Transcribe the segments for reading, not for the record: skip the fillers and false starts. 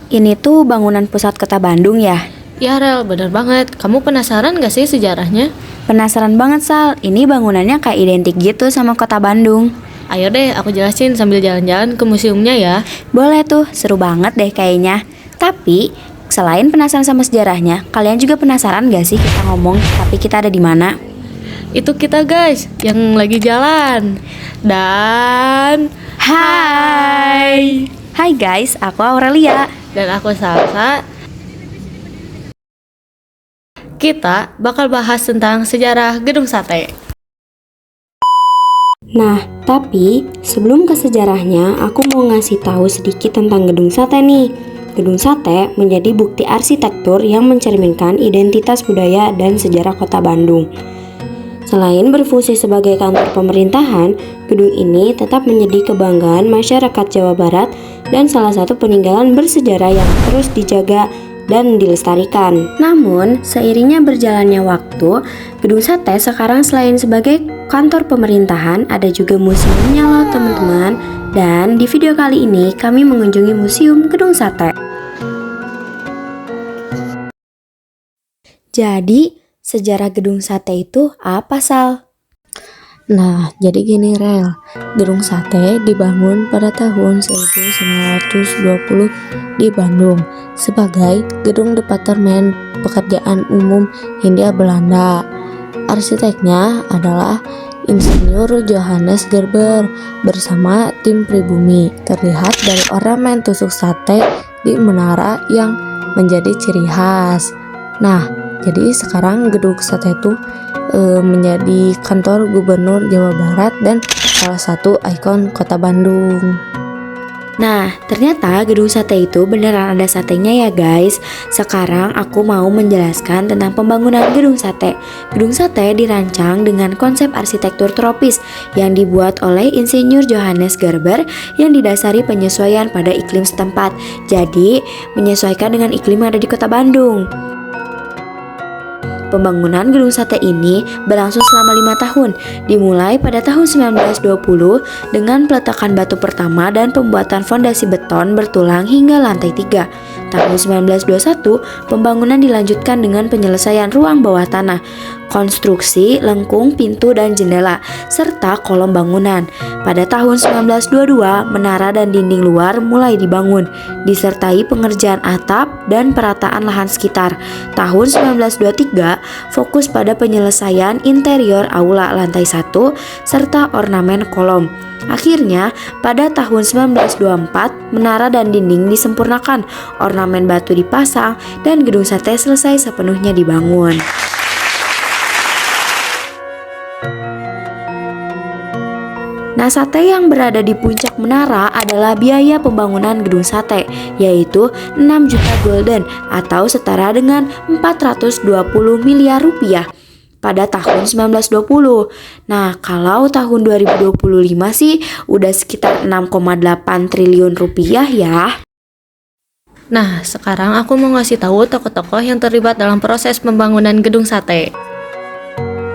Ini tuh bangunan pusat kota Bandung ya? Ya Rel, bener banget. Kamu penasaran gak sih sejarahnya? Penasaran banget Sal, ini bangunannya kayak identik gitu sama kota Bandung. Ayo deh, aku jelasin sambil jalan-jalan ke museumnya ya. Boleh tuh, seru banget deh kayaknya. Tapi, selain penasaran sama sejarahnya, kalian juga penasaran gak sih kita ngomong tapi kita ada di mana? Itu kita guys, yang lagi jalan. Dan Hai! Hai guys, aku Aurelia. Dan aku Salsa. Kita bakal bahas tentang sejarah Gedung Sate. Nah, tapi sebelum ke sejarahnya, aku mau ngasih tahu sedikit tentang Gedung Sate nih. Gedung Sate menjadi bukti arsitektur yang mencerminkan identitas budaya dan sejarah kota Bandung. Selain berfungsi sebagai kantor pemerintahan, gedung ini tetap menjadi kebanggaan masyarakat Jawa Barat dan salah satu peninggalan bersejarah yang terus dijaga dan dilestarikan. Namun, seiringnya berjalannya waktu, Gedung Sate sekarang selain sebagai kantor pemerintahan, ada juga museumnya loh teman-teman. Dan di video kali ini kami mengunjungi Museum Gedung Sate. Jadi, sejarah Gedung Sate itu apa, Sal? Nah, jadi gini Rel, Gedung Sate dibangun pada tahun 1920 di Bandung sebagai Gedung Departemen Pekerjaan Umum Hindia Belanda. Arsiteknya adalah Insinyur Johannes Gerber bersama tim pribumi. Terlihat dari ornamen tusuk sate di menara yang menjadi ciri khas. Nah, jadi sekarang Gedung Sate itu menjadi kantor Gubernur Jawa Barat dan salah satu ikon kota Bandung. Nah, ternyata Gedung Sate itu beneran ada satenya ya guys. Sekarang aku mau menjelaskan tentang pembangunan Gedung Sate. Gedung Sate dirancang dengan konsep arsitektur tropis yang dibuat oleh Insinyur Johannes Gerber yang didasari penyesuaian pada iklim setempat. Jadi, menyesuaikan dengan iklim yang ada di kota Bandung. Pembangunan Gedung Sate ini berlangsung selama 5 tahun, dimulai pada tahun 1920 dengan peletakan batu pertama dan pembuatan fondasi beton bertulang hingga lantai 3. Tahun 1921, pembangunan dilanjutkan dengan penyelesaian ruang bawah tanah, konstruksi, lengkung, pintu dan jendela, serta kolom bangunan. Pada tahun 1922, menara dan dinding luar mulai dibangun, disertai pengerjaan atap dan perataan lahan sekitar. Tahun 1923, fokus pada penyelesaian interior aula lantai 1 serta ornamen kolom. Akhirnya, pada tahun 1924, menara dan dinding disempurnakan, ornamen batu dipasang, dan Gedung Sate selesai sepenuhnya dibangun. Nah, sate yang berada di puncak menara adalah biaya pembangunan Gedung Sate, yaitu 6 juta gulden atau setara dengan 420 miliar rupiah pada tahun 1920. Nah, kalau tahun 2025 sih udah sekitar 6,8 triliun rupiah ya. Nah, sekarang aku mau ngasih tahu tokoh-tokoh yang terlibat dalam proses pembangunan Gedung Sate.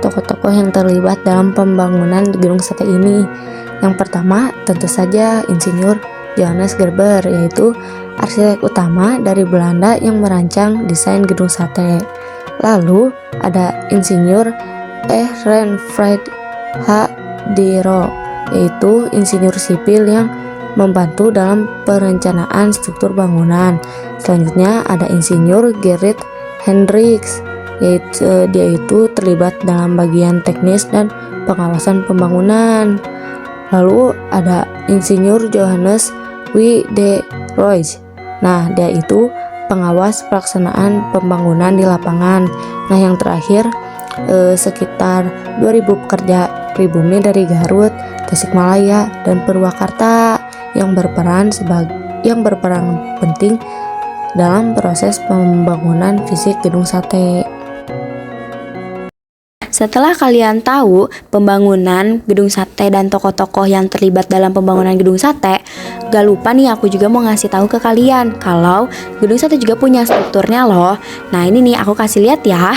Tokoh-tokoh yang terlibat dalam pembangunan Gedung Sate ini, yang pertama tentu saja Insinyur Johannes Gerber, yaitu arsitek utama dari Belanda yang merancang desain Gedung Sate. Lalu ada Insinyur Reinfried H. Dero, yaitu insinyur sipil yang membantu dalam perencanaan struktur bangunan. Selanjutnya ada Insinyur Gerrit Hendricks, dia itu terlibat dalam bagian teknis dan pengawasan pembangunan. Lalu ada Insinyur Johannes W. D. Royce. Nah, dia itu pengawas pelaksanaan pembangunan di lapangan. Nah, yang terakhir sekitar 2000 pekerja pribumi dari Garut, Tasikmalaya, dan Purwakarta yang berperan penting dalam proses pembangunan fisik Gedung Sate. Setelah kalian tahu pembangunan Gedung Sate dan tokoh-tokoh yang terlibat dalam pembangunan Gedung Sate, gak lupa nih aku juga mau ngasih tahu ke kalian kalau Gedung Sate juga punya strukturnya loh. Nah, ini nih aku kasih lihat ya.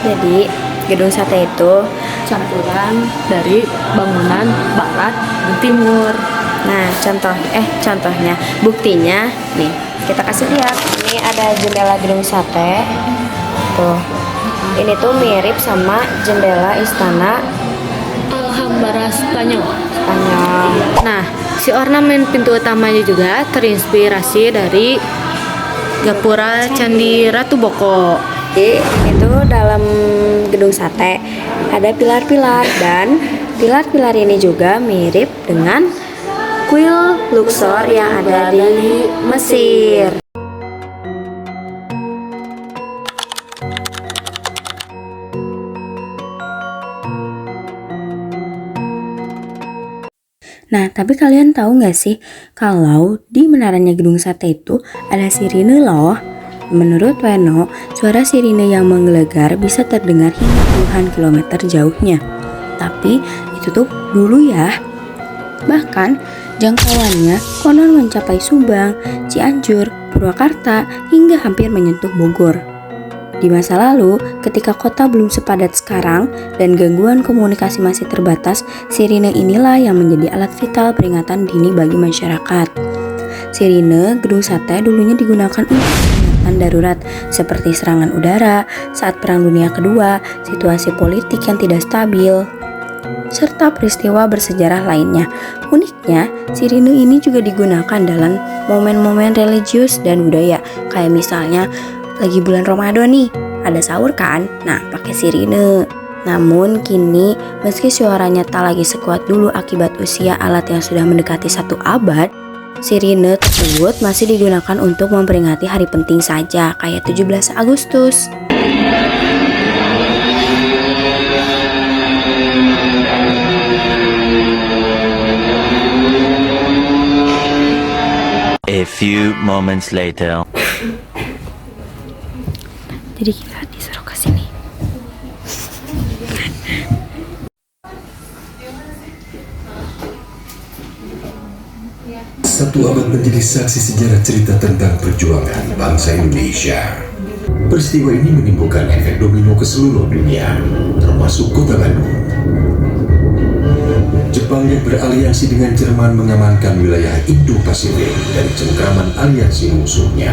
Jadi gedung sate itu Campuran dari bangunan barat dan timur. nah contohnya buktinya nih kita kasih lihat. Ini ada jendela gedung sate. Tuh. Ini tuh mirip sama jendela istana Alhambra Spanyol. Spanyol. Nah, si ornamen pintu utamanya juga terinspirasi dari gapura Candi Ratu Boko. Jadi itu dalam gedung sate ada pilar-pilar dan pilar-pilar ini juga mirip dengan kuil Luxor yang ada di Mesir. Nah, tapi kalian tahu nggak sih kalau di menaranya gedung sate itu ada sirine loh. Menurut Weno, suara sirine yang menggelegar bisa terdengar hingga puluhan kilometer jauhnya. Tapi itu tuh dulu ya. Bahkan jangkauannya konon mencapai Subang, Cianjur, Purwakarta hingga hampir menyentuh Bogor. Di masa lalu, ketika kota belum sepadat sekarang dan gangguan komunikasi masih terbatas, sirine inilah yang menjadi alat vital peringatan dini bagi masyarakat. Sirine gedung sate dulunya digunakan untuk peringatan darurat seperti serangan udara saat Perang Dunia Kedua, situasi politik yang tidak stabil, serta peristiwa bersejarah lainnya. Uniknya, sirine ini juga digunakan dalam momen-momen religius dan budaya, kayak misalnya lagi bulan Ramadan nih, ada sahur kan? Nah, pakai sirine. Namun kini, meski suaranya tak lagi sekuat dulu akibat usia alat yang sudah mendekati 1 abad, sirine tersebut masih digunakan untuk memperingati hari penting saja, kayak 17 Agustus. A few moments later. Jadi kita disuruh ke sini. Satu abad menjadi saksi sejarah cerita tentang perjuangan bangsa Indonesia. Peristiwa ini menimbulkan efek domino ke seluruh dunia, termasuk kota Bandung. Jepang yang beraliansi dengan Jerman mengamankan wilayah Indo-Pasifik dari cengkraman aliansi musuhnya.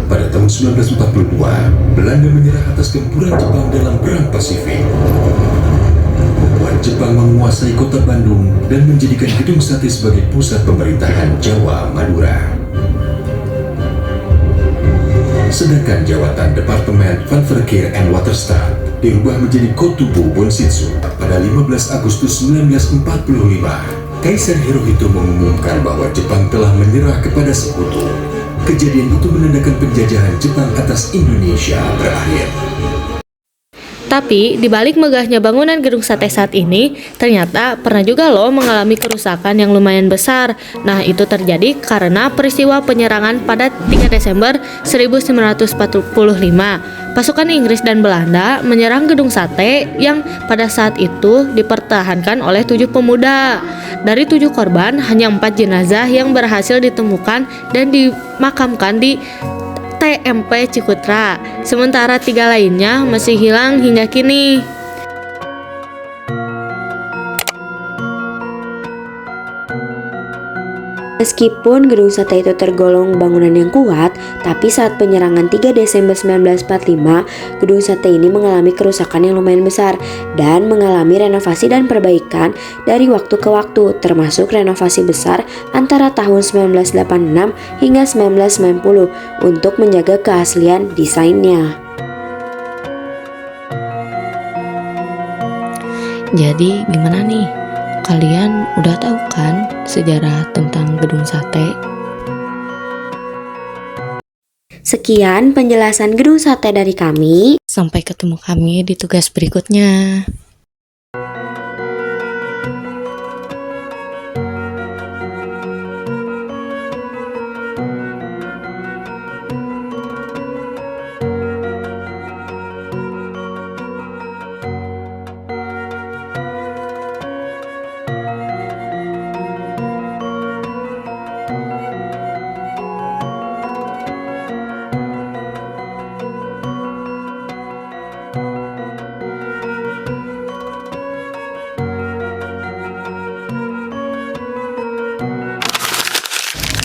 Pada tahun 1942, Belanda menyerah atas gempuran Jepang dalam Perang Pasifik. Membuat Jepang menguasai kota Bandung dan menjadikan gedung sate sebagai pusat pemerintahan Jawa Madura. Sedangkan jawatan Departemen Van Verkeer and Waterstaat dirubah menjadi Kotubu Bonsitsu pada 15 Agustus 1945. Kaisar Hirohito mengumumkan bahwa Jepang telah menyerah kepada sekutu. Kejadian itu menandakan penjajahan Jepang atas Indonesia berakhir. Tapi di balik megahnya bangunan gedung sate saat ini, ternyata pernah juga loh mengalami kerusakan yang lumayan besar. Nah, itu terjadi karena peristiwa penyerangan pada 3 Desember 1945. Pasukan Inggris dan Belanda menyerang gedung sate yang pada saat itu dipertahankan oleh 7 pemuda. Dari 7 korban, hanya 4 jenazah yang berhasil ditemukan dan dimakamkan di TMP Cikutra, sementara 3 lainnya masih hilang hingga kini. Meskipun gedung sate itu tergolong bangunan yang kuat, tapi saat penyerangan 3 Desember 1945, gedung sate ini mengalami kerusakan yang lumayan besar dan mengalami renovasi dan perbaikan dari waktu ke waktu, termasuk renovasi besar antara tahun 1986 hingga 1990 untuk menjaga keaslian desainnya. Jadi gimana nih? Kalian udah tahu kan sejarah tentang gedung sate? Sekian penjelasan gedung sate dari kami. Sampai ketemu kami di tugas berikutnya.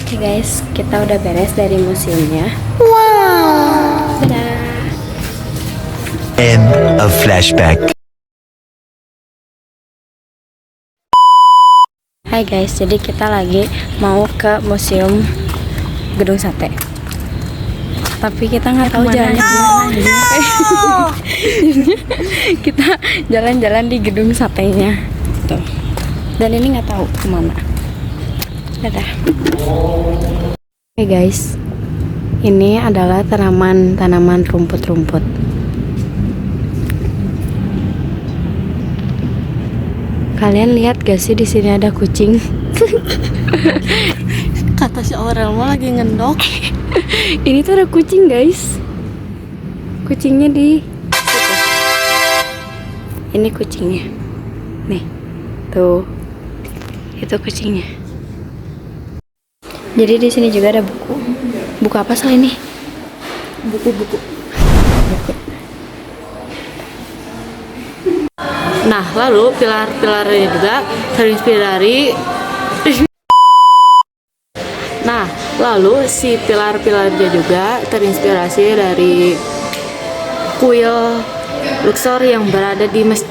Oke guys, kita udah beres dari museumnya. Wow. Dadah. End of flashback. Hai guys, jadi kita lagi mau ke museum gedung sate. Tapi kita nggak tahu jalannya gimana. Kita jalan-jalan di gedung satenya. Tuh. Dan ini nggak tahu kemana. Dadah. Oke guys, ini adalah tanaman rumput-rumput. Kalian lihat gak sih di sini ada kucing? Kata si orang mah lagi ngendok. Ini tuh ada kucing guys. Kucingnya di situ. Ini kucingnya. Nih, tuh. Itu kucingnya. Jadi di sini juga ada buku. Buku apa selain ini? Buku. Nah, lalu pilar-pilarnya juga terinspirasi. Nah, lalu si pilar-pilarnya juga terinspirasi dari kuil Luxor yang berada di masjid.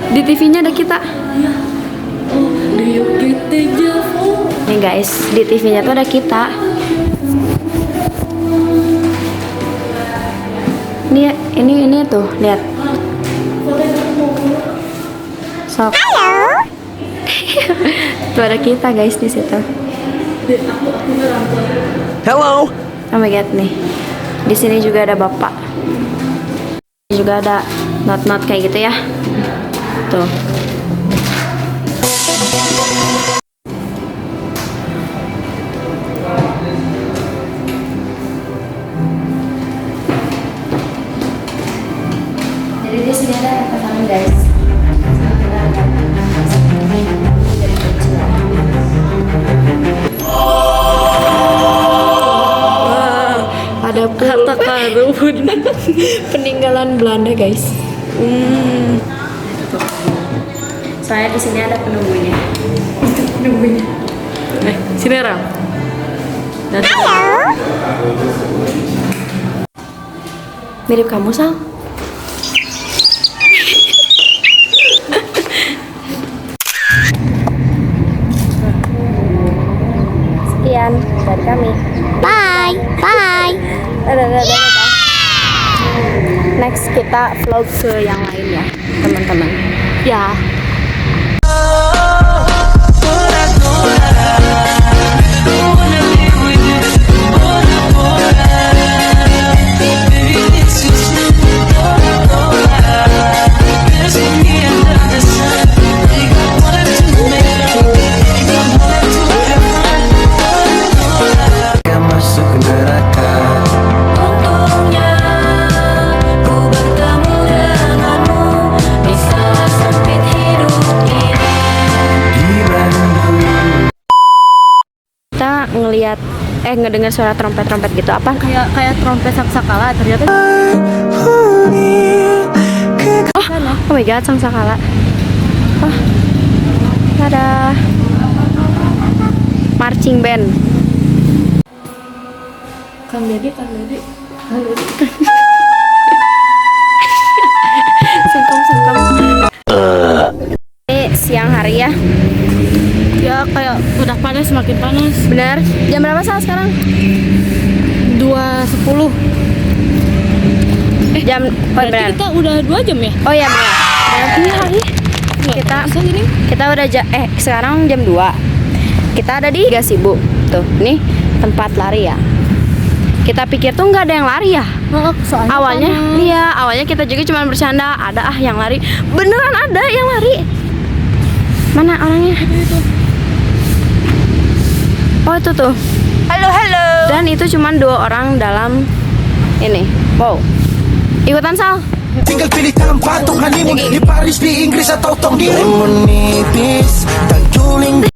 Di TV-nya ada kita. Nih guys, di TV-nya tuh ada kita. Ini tuh, lihat. Sok. Tuh ada kita guys di situ. Hello. Oh my god nih. Di sini juga ada bapak. Juga ada not kayak gitu ya. Tuh. Jadi di sini ada pesanan guys. Ada harta karun peninggalan Belanda guys. Saya di sini ada penunggunya. Penunggunya. Sini Ram. Mirip kamu Sal. Sekian dari kami. Bye. Dadah. Next kita vlog ke yang lain ya, teman-teman. Ya. Kita ngedengar suara trompet gitu apa? Kayak trompet saksakala ternyata. Oh my god, sangsakala. Oh. Ada marching band. Kang Dedi. Sungkem. Ini siang hari ya. Ya kayak udah panas, semakin panas. Benar. Jam berapa sekarang? 2:10. Jam benar. Kita udah 2 jam ya? Oh iya benar. Berarti hari kita udah sekarang jam 2. Kita ada di Gasibu. Tuh, nih tempat lari ya. Kita pikir tuh nggak ada yang lari ya. Awalnya kita juga cuma bercanda, ada yang lari. Beneran ada yang lari. Mana orangnya? Oh itu tuh. Halo. Dan itu cuma 2 orang dalam ini. Wow. Ikutan Sal. Tinggal pilih tempat untuk honeymoon di Paris, di Inggris atau Tong di menipis dan juling.